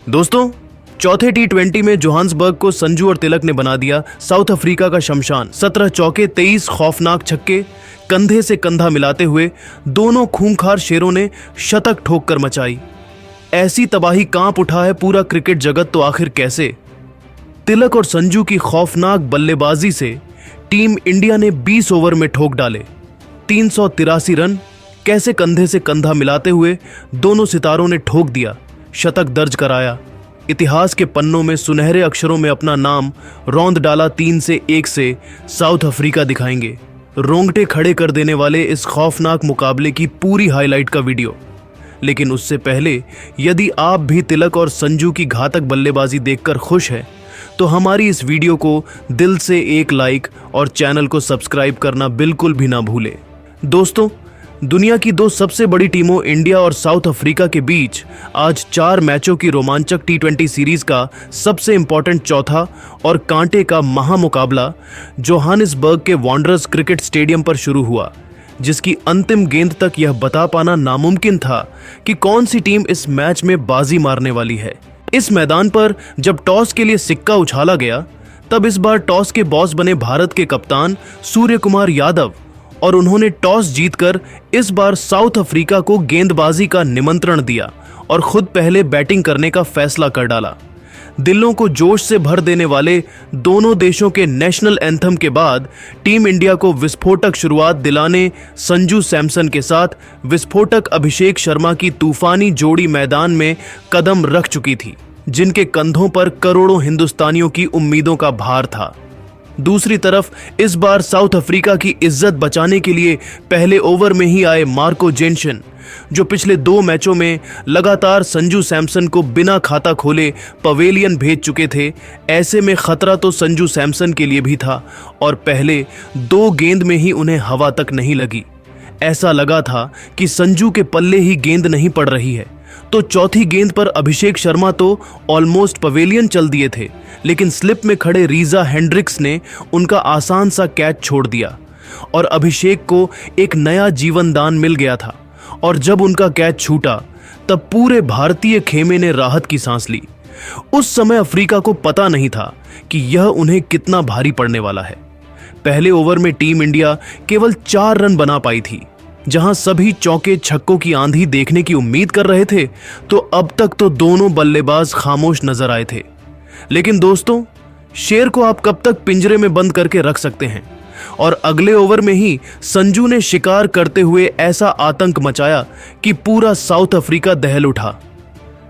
दोस्तों, चौथे टी20 में जोहान्सबर्ग को संजू और तिलक ने बना दिया साउथ अफ्रीका का शमशान। 17 चौके, 23 खौफनाक छक्के, कंधे से कंधा मिलाते हुए दोनों खूंखार शेरों ने शतक ठोक कर मचाई। ऐसी तबाही कांप उठा है पूरा क्रिकेट जगत, तो आखिर कैसे? तिलक और संजू की खौफनाक बल्लेबाजी से टीम इंडिया ने 20 ओवर में ठोक डाले 383 रन। कैसे कंधे से कंधा मिलाते हुए दोनों सितारों ने ठोक दिया, शतक दर्ज कराया। इतिहास के पन्नों में सुनहरे अक्षरों में अपना नाम रौंद डाला। 3-1 से साउथ अफ्रीका दिखाएंगे। रोंगटे खड़े कर देने वाले इस खौफनाक मुकाबले की पूरी हाईलाइट का वीडियो। लेकिन उससे पहले, यदि आप भी तिलक और संजू की घातक बल्लेबाजी देखकर खुश हैं, तो हमारी इस वीडियो को दिल से एक लाइक और चैनल को सब्सक्राइब करना बिल्कुल भी ना भूलें। दोस्तों, दुनिया की दो सबसे बड़ी टीमों इंडिया और साउथ अफ्रीका के बीच आज 4 मैचों की रोमांचक टी20 सीरीज का सबसे इंपॉर्टेंट चौथा और कांटे का महामुकाबला जोहानिसबर्ग के वांडरर्स क्रिकेट स्टेडियम पर शुरू हुआ, जिसकी अंतिम गेंद तक यह बता पाना नामुमकिन था कि कौन सी टीम इस मैच में बाजी मारने वाली है। इस मैदान पर जब टॉस के लिए सिक्का उछाला गया, तब इस बार टॉस के बॉस बने भारत के कप्तान सूर्य कुमार यादव, और उन्होंने टॉस जीतकर इस बार साउथ अफ्रीका को गेंदबाजी का निमंत्रण दिया और खुद पहले बैटिंग करने का फैसला कर डाला। दिलों को जोश से भर देने वाले दोनों देशों के नेशनल एंथम के बाद टीम इंडिया को विस्फोटक शुरुआत दिलाने संजू सैमसन के साथ विस्फोटक अभिषेक शर्मा की तूफानी जोड़ी मैदान में कदम रख चुकी थी, जिनके कंधों पर करोड़ों हिंदुस्तानियों की उम्मीदों का भार था। दूसरी तरफ इस बार साउथ अफ्रीका की इज्जत बचाने के लिए पहले ओवर में ही आए मार्को जेनसन, जो पिछले 2 मैचों में लगातार संजू सैमसन को बिना खाता खोले पवेलियन भेज चुके थे। ऐसे में खतरा तो संजू सैमसन के लिए भी था और पहले 2 गेंद में ही उन्हें हवा तक नहीं लगी। ऐसा लगा था कि संजू के पल्ले ही गेंद नहीं पड़ रही है। तो चौथी गेंद पर अभिषेक शर्मा तो ऑलमोस्ट पवेलियन चल दिए थे, लेकिन स्लिप में खड़े रीजा हेंड्रिक्स ने उनका आसान सा कैच छोड़ दिया और अभिषेक को एक नया जीवन दान मिल गया था। और जब उनका कैच छूटा, तब पूरे भारतीय खेमे ने राहत की सांस ली। उस समय अफ्रीका को पता नहीं था कि यह उन्हें कितना भारी पड़ने वाला है। पहले ओवर में टीम इंडिया केवल 4 रन बना पाई थी। जहां सभी चौके छक्कों की आंधी देखने की उम्मीद कर रहे थे, तो अब तक तो दोनों बल्लेबाज खामोश नजर आए थे। लेकिन दोस्तों, शेर को आप कब तक पिंजरे में बंद करके रख सकते हैं? और अगले ओवर में ही संजू ने शिकार करते हुए ऐसा आतंक मचाया कि पूरा साउथ अफ्रीका दहल उठा।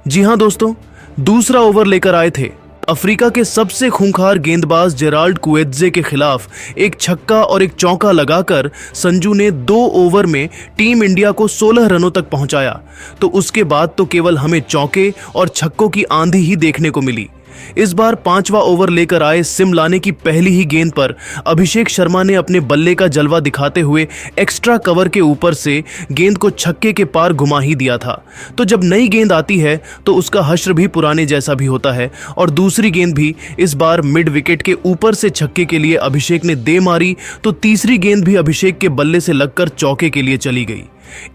जी हां दोस्तों, दूसरा ओवर लेकर आए थे। अफ्रीका के सबसे खूंखार गेंदबाज जेराल्ड कुएत्जे के खिलाफ एक छक्का और एक चौका लगाकर संजू ने 2 ओवर में टीम इंडिया को 16 रनों तक पहुंचाया। तो उसके बाद तो केवल हमें चौके और छक्कों की आंधी ही देखने को मिली। इस बार 5वां ओवर लेकर आए सिम लाने की पहली ही गेंद पर अभिषेक शर्मा ने अपने बल्ले का जलवा दिखाते हुए एक्स्ट्रा कवर के ऊपर से गेंद को छक्के के पार घुमा ही दिया था। तो जब नई गेंद आती है तो उसका हश्र भी पुराने जैसा भी होता है, और दूसरी गेंद भी इस बार मिड विकेट के ऊपर से छक्के के लिए अभिषेक ने दे मारी, तो तीसरी गेंद भी अभिषेक के बल्ले से लगकर चौके के लिए चली गई।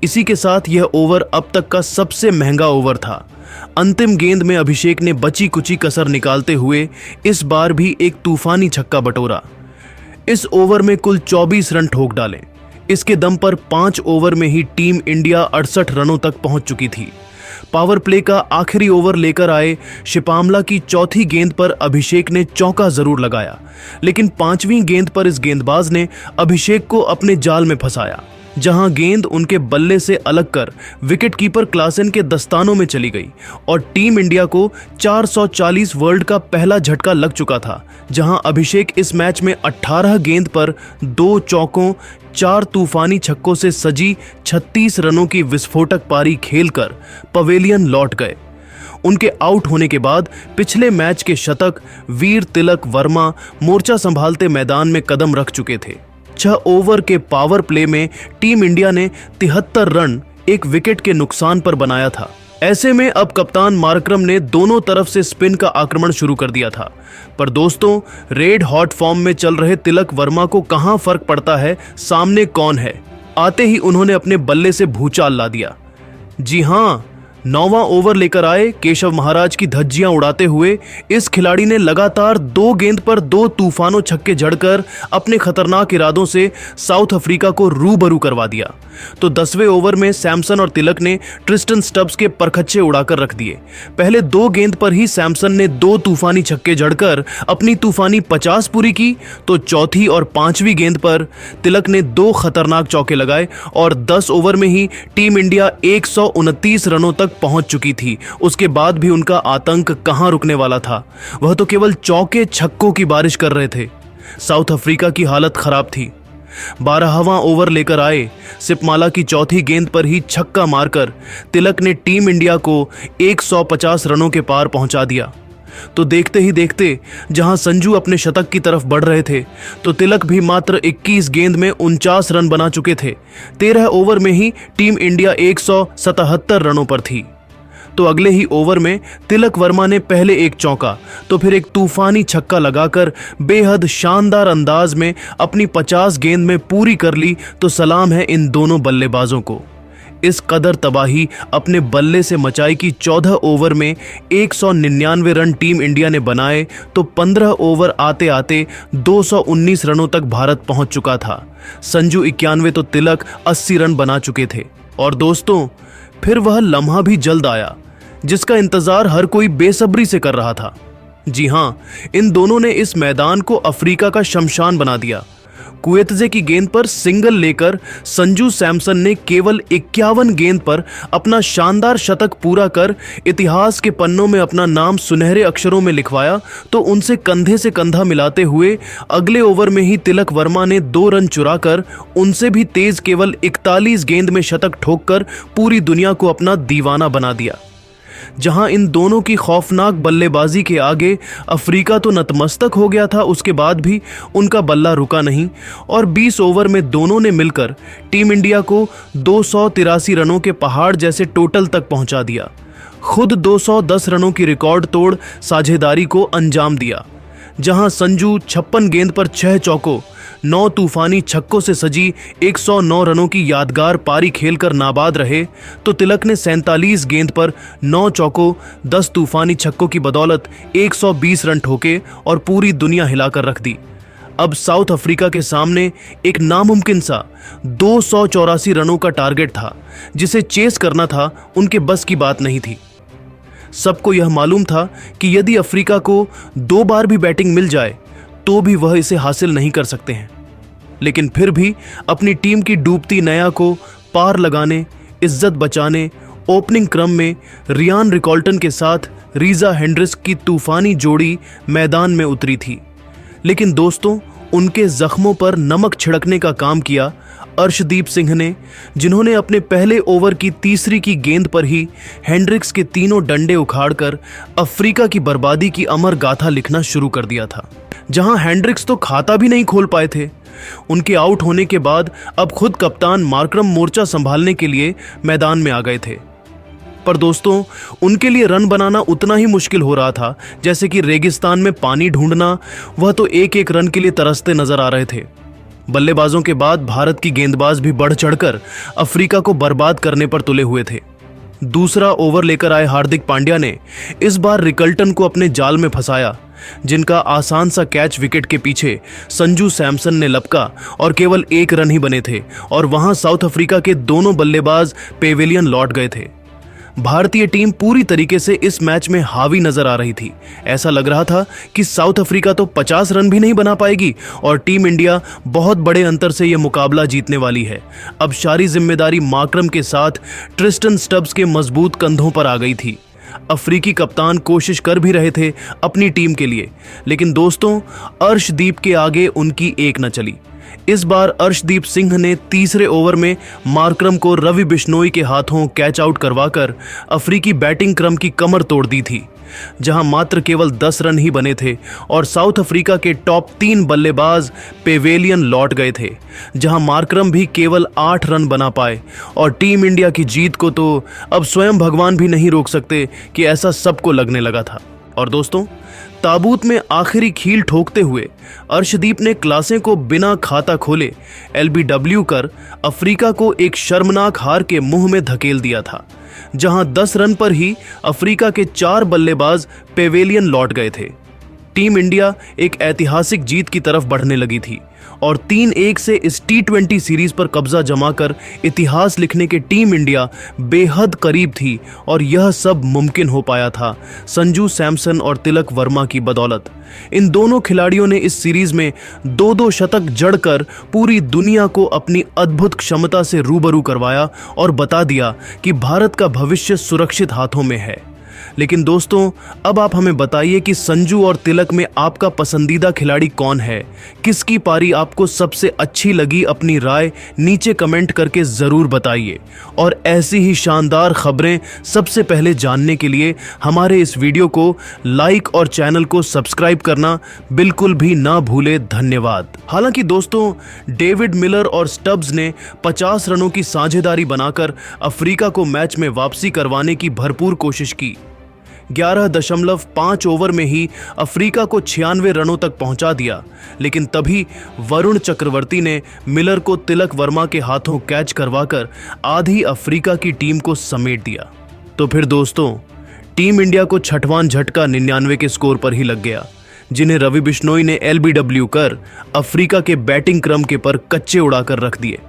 इसी के साथ यह ओवर अब तक का सबसे महंगा ओवर था। अंतिम गेंद में अभिषेक ने बची कुची कसर निकालते हुए इस बार भी एक तूफानी छक्का बटोरा। इस ओवर में कुल 24 रन ठोक डाले। इसके दम पर 5 ओवर में ही टीम इंडिया 68 रनों तक पहुंच चुकी थी। पावर प्ले का आखिरी ओवर लेकर आए शिपामला की चौथी गेंद पर अभिषेक ने चौका जरूर लगाया, लेकिन 5वीं गेंद पर इस गेंदबाज ने अभिषेक को अपने जाल में फंसाया, जहां गेंद उनके बल्ले से अलग कर विकेटकीपर क्लासन के दस्तानों में चली गई और टीम इंडिया को 440 वर्ल्ड का पहला झटका लग चुका था। जहां अभिषेक इस मैच में 18 गेंद पर 2 चौकों 4 तूफानी छक्कों से सजी 36 रनों की विस्फोटक पारी खेलकर पवेलियन लौट गए। उनके आउट होने के बाद पिछले मैच के शतक वीर तिलक वर्मा मोर्चा संभालते मैदान में कदम रख चुके थे। 6 ओवर के पावर प्ले में टीम इंडिया ने 73 रन एक विकेट के नुकसान पर बनाया था। ऐसे में अब कप्तान मार्करम ने दोनों तरफ से स्पिन का आक्रमण शुरू कर दिया था। पर दोस्तों, रेड हॉट फॉर्म में चल रहे तिलक वर्मा को कहां फर्क पड़ता है सामने कौन है। आते ही उन्होंने अपने बल्ले से भूचाल ला दिया। जी हां, 9वां ओवर लेकर आए केशव महाराज की धज्जियां उड़ाते हुए इस खिलाड़ी ने लगातार 2 गेंद पर 2 तूफानों छक्के जड़कर अपने खतरनाक इरादों से साउथ अफ्रीका को रूबरू करवा दिया। तो 10वें ओवर में सैमसन और तिलक ने ट्रिस्टन स्टब्स के परखच्चे उड़ाकर रख दिए। पहले 2 गेंद पर ही सैमसन ने 2 तूफानी छक्के जड़कर अपनी तूफानी 50 पूरी की, तो चौथी और 5वीं गेंद पर तिलक ने 2 खतरनाक चौके लगाए और 10 ओवर में ही टीम इंडिया 129 रनों तक पहुंच चुकी थी। उसके बाद भी उनका आतंक कहां रुकने वाला था, वह तो केवल चौके छक्कों की बारिश कर रहे थे। साउथ अफ्रीका की हालत खराब थी। 12वां ओवर लेकर आए सिपमाला की चौथी गेंद पर ही छक्का मारकर तिलक ने टीम इंडिया को 150 रनों के पार पहुंचा दिया। तो देखते ही देखते जहां संजू अपने शतक की तरफ बढ़ रहे थे, तो तिलक भी मात्र 21 गेंद में 49 रन बना चुके थे। 13 ओवर में ही टीम इंडिया 177 रनों पर थी। तो अगले ही ओवर में तिलक वर्मा ने पहले एक चौका तो फिर एक तूफानी छक्का लगाकर बेहद शानदार अंदाज में अपनी 50 गेंद में पूरी कर ली। तो सलाम है इन दोनों बल्लेबाजों को। इस कदर तबाही अपने बल्ले से मचाई कि 14 ओवर में 199 रन टीम इंडिया ने बनाए, तो 15 ओवर आते आते 219 रनों तक भारत पहुंच चुका था। संजू 91 तो तिलक 80 रन बना चुके थे। और दोस्तों, फिर वह लम्हा भी जल्द आया जिसका इंतजार हर कोई बेसब्री से कर रहा था। जी हां, इन दोनों ने इस मैदान को अफ्रीका का शमशान बना दिया। कुएतजे की गेंद पर सिंगल लेकर संजू सैमसन ने केवल 51 गेंद पर अपना शानदार शतक पूरा कर इतिहास के पन्नों में अपना नाम सुनहरे अक्षरों में लिखवाया। तो उनसे कंधे से कंधा मिलाते हुए अगले ओवर में ही तिलक वर्मा ने 2 रन चुराकर उनसे भी तेज केवल 41 गेंद में शतक ठोककर पूरी दुनिया को अपना दीवाना बना दिया। जहां इन दोनों की खौफनाक बल्लेबाजी के आगे अफ्रीका तो नतमस्तक हो गया था, उसके बाद भी उनका बल्ला रुका नहीं और 20 ओवर में दोनों ने मिलकर टीम इंडिया को 283 रनों के पहाड़ जैसे टोटल तक पहुंचा दिया। खुद 210 रनों की रिकॉर्ड तोड़ साझेदारी को अंजाम दिया। जहां संजू 56 गेंद पर 6 चौकों 9 तूफानी छक्कों से सजी 109 रनों की यादगार पारी खेलकर नाबाद रहे, तो तिलक ने 47 गेंद पर 9 चौकों 10 तूफानी छक्कों की बदौलत 120 रन ठोके और पूरी दुनिया हिलाकर रख दी। अब साउथ अफ्रीका के सामने एक नामुमकिन सा 284 रनों का टारगेट था, जिसे चेस करना था उनके बस की बात नहीं थी। सबको यह मालूम था कि यदि अफ्रीका को 2 बार भी बैटिंग मिल जाए तो भी वह इसे हासिल नहीं कर सकते हैं। लेकिन फिर भी अपनी टीम की डूबती नया को पार लगाने, इज्जत बचाने ओपनिंग क्रम में रियान रिकॉल्टन के साथ रीजा हेंड्रिक्स की तूफानी जोड़ी मैदान में उतरी थी। लेकिन दोस्तों, उनके जख्मों पर नमक छिड़कने का काम किया अर्शदीप सिंह ने, जिन्होंने अपने पहले ओवर की तीसरी की गेंद पर ही हेंड्रिक्स के तीनों डंडे उखाड़कर अफ्रीका की बर्बादी की अमर गाथा लिखना शुरू कर दिया था। जहां हेंड्रिक्स तो खाता भी नहीं खोल पाए थे। उनके आउट होने के बाद अब खुद कप्तान मार्करम मोर्चा संभालने के लिए मैदान में आ गए थे। पर दोस्तों, उनके लिए रन बनाना उतना ही मुश्किल हो रहा था जैसे कि रेगिस्तान में पानी ढूंढना। वह तो एक एक रन के लिए तरसते नजर आ रहे थे। बल्लेबाजों के बाद भारत की गेंदबाज भी बढ़ चढ़कर अफ्रीका को बर्बाद करने पर तुले हुए थे। दूसरा ओवर लेकर आए हार्दिक पांड्या ने इस बार रिकल्टन को अपने जाल में फंसाया, जिनका आसान सा कैच विकेट के पीछे संजू सैमसन ने लपका और केवल 1 रन ही बने थे और वहां साउथ अफ्रीका के दोनों बल्लेबाज पेविलियन लौट गए थे। भारतीय टीम पूरी तरीके से इस मैच में हावी नजर आ रही थी। ऐसा लग रहा था कि साउथ अफ्रीका तो 50 रन भी नहीं बना पाएगी और टीम इंडिया बहुत बड़े अंतर से यह मुकाबला जीतने वाली है। अब सारी जिम्मेदारी मार्करम के साथ ट्रिस्टन स्टब्स के मजबूत कंधों पर आ गई थी। अफ्रीकी कप्तान कोशिश कर भी रहे थे अपनी टीम के लिए, लेकिन दोस्तों, अर्शदीप के आगे उनकी एक न चली। इस बार अर्शदीप सिंह ने तीसरे ओवर में मार्करम को रवि बिश्नोई के हाथों कैच आउट करवाकर अफ्रीकी बैटिंग क्रम की कमर तोड़ दी थी। जहां मात्र केवल 10 रन ही बने थे और साउथ अफ्रीका के टॉप 3 बल्लेबाज पेवेलियन लौट गए थे, जहां मार्करम भी केवल 8 रन बना पाए और टीम इंडिया की जीत को तो अब स्वयं भगवान भी नहीं रोक सकते कि ऐसा सबको लगने लगा था। और दोस्तों, ताबूत में आखिरी खील ठोकते हुए अर्शदीप ने क्लासें को बिना खाता खोले LBW कर अफ्रीका को एक शर्मनाक हार के मुंह में धकेल दिया था। जहां 10 रन पर ही अफ्रीका के 4 बल्लेबाज पेवेलियन लौट गए थे। टीम इंडिया एक ऐतिहासिक जीत की तरफ बढ़ने लगी थी और 3-1 से इस T20 सीरीज पर कब्जा जमाकर इतिहास लिखने के टीम इंडिया बेहद करीब थी और यह सब मुमकिन हो पाया था संजू सैमसन और तिलक वर्मा की बदौलत। इन दोनों खिलाड़ियों ने इस सीरीज में 2-2 शतक जड़कर पूरी दुनिया को अपनी अद्भुत क्षमता से रूबरू करवाया और बता दिया कि भारत का भविष्य सुरक्षित हाथों में है। लेकिन दोस्तों, अब आप हमें बताइए कि संजू और तिलक में आपका पसंदीदा खिलाड़ी कौन है? किसकी पारी आपको सबसे अच्छी लगी? अपनी राय नीचे कमेंट करके जरूर बताइए और ऐसी ही शानदार खबरें सबसे पहले जानने के लिए हमारे इस वीडियो को लाइक और चैनल को सब्सक्राइब करना बिल्कुल भी ना भूले। धन्यवाद। हालांकि दोस्तों, डेविड मिलर और स्टब्स ने 50 रनों की साझेदारी बनाकर अफ्रीका को मैच में वापसी करवाने की भरपूर कोशिश की। 11.5 ओवर में ही अफ्रीका को 96 रनों तक पहुंचा दिया, लेकिन तभी वरुण चक्रवर्ती ने मिलर को तिलक वर्मा के हाथों कैच करवाकर आधी अफ्रीका की टीम को समेट दिया। तो फिर दोस्तों, टीम इंडिया को छठवां झटका 99 के स्कोर पर ही लग गया, जिन्हें रवि बिश्नोई ने LBW कर अफ्रीका के बैटिंग क्रम के पर कच्चे उड़ाकर रख दिए।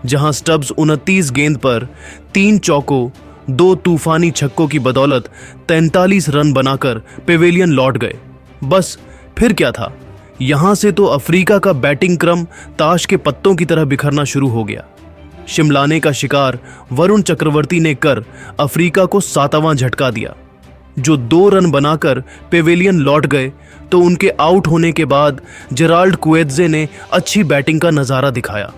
जहां स्टब्स 29 गेंद पर 3 चौकों 2 तूफानी छक्कों की बदौलत 43 रन बनाकर पेवेलियन लौट गए। बस फिर क्या था, यहां से तो अफ्रीका का बैटिंग क्रम ताश के पत्तों की तरह बिखरना शुरू हो गया। शिमलाने का शिकार वरुण चक्रवर्ती ने कर अफ्रीका को 7वां झटका दिया। जो 2 रन बनाकर पेवेलियन लौट गए तो उनके आउट होने के बाद जेराल्ड कुएत्जे ने अच्छी बैटिंग का नजारा दिखाया।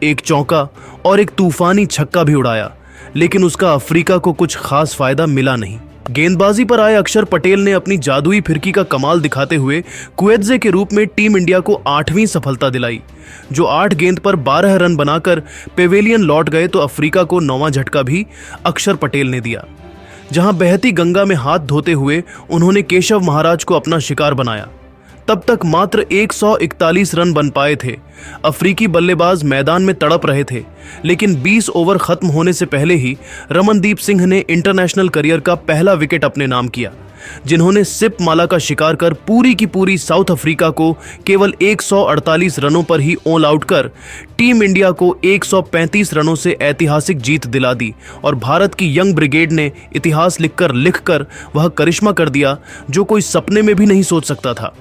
एक चौका और एक तूफानी छक्का भी उड़ाया, लेकिन उसका अफ्रीका को कुछ खास फायदा मिला नहीं। गेंदबाजी पर आए अक्षर पटेल ने अपनी जादुई फिरकी का कमाल दिखाते हुए कुएत्जे के रूप में टीम इंडिया को 8वीं सफलता दिलाई। जो 8 गेंद पर 12 रन बनाकर पेवेलियन लौट गए तो अफ्रीका को 9वां झटका भी अक्षर पटेल ने दिया। जहां बहती गंगा में हाथ धोते हुए उन्होंने केशव महाराज को अपना शिकार बनाया। तब तक मात्र 141 रन बन पाए थे। अफ्रीकी बल्लेबाज मैदान में तड़प रहे थे, लेकिन 20 ओवर खत्म होने से पहले ही रमनदीप सिंह ने इंटरनेशनल करियर का पहला विकेट अपने नाम किया, जिन्होंने सिप माला का शिकार कर पूरी की पूरी साउथ अफ्रीका को केवल 148 रनों पर ही ऑल आउट कर टीम इंडिया को 135 रनों से ऐतिहासिक जीत दिला दी और भारत की यंग ब्रिगेड ने इतिहास लिखकर वह करिश्मा कर दिया जो कोई सपने में भी नहीं सोच सकता था।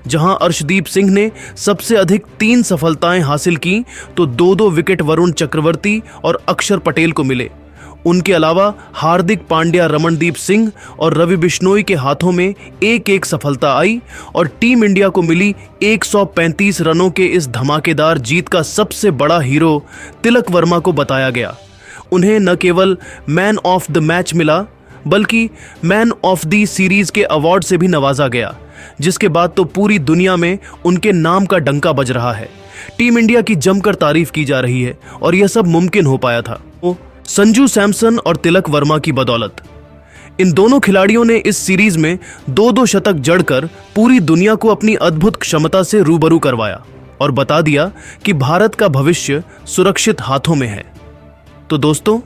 जहां अर्शदीप सिंह ने सबसे अधिक 3 सफलताएं हासिल की तो 2-2 विकेट वरुण चक्रवर्ती और अक्षर पटेल को मिले। उनके अलावा हार्दिक पांड्या, रमनदीप सिंह और रवि बिश्नोई के हाथों में 1-1 सफलता आई और टीम इंडिया को मिली 135 रनों के इस धमाकेदार जीत का सबसे बड़ा हीरो तिलक वर्मा को बताया गया। उन्हें न केवल मैन ऑफ द मैच मिला, बल्कि मैन ऑफ द सीरीज के अवार्ड से भी नवाजा गया, जिसके बाद तो पूरी दुनिया में उनके नाम का डंका बज रहा है। टीम इंडिया की जमकर तारीफ की जा रही है और यह सब मुमकिन हो पाया था संजू सैमसन और तिलक वर्मा की बदौलत। इन दोनों खिलाड़ियों ने इस सीरीज में 2-2 शतक जड़कर पूरी दुनिया को अपनी अद्भुत क्षमता से रूबरू करवाया और बता दिया कि भारत का भविष्य सुरक्षित हाथों में है। तो दोस्तों,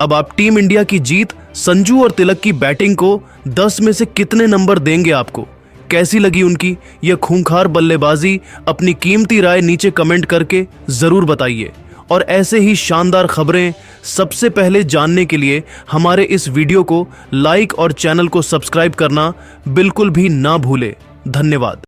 अब आप टीम इंडिया की जीत, संजू और तिलक की बैटिंग को 10 में से कितने नंबर देंगे? आपको कैसी लगी उनकी यह खूंखार बल्लेबाजी? अपनी कीमती राय नीचे कमेंट करके जरूर बताइए और ऐसे ही शानदार खबरें सबसे पहले जानने के लिए हमारे इस वीडियो को लाइक और चैनल को सब्सक्राइब करना बिल्कुल भी ना भूले। धन्यवाद।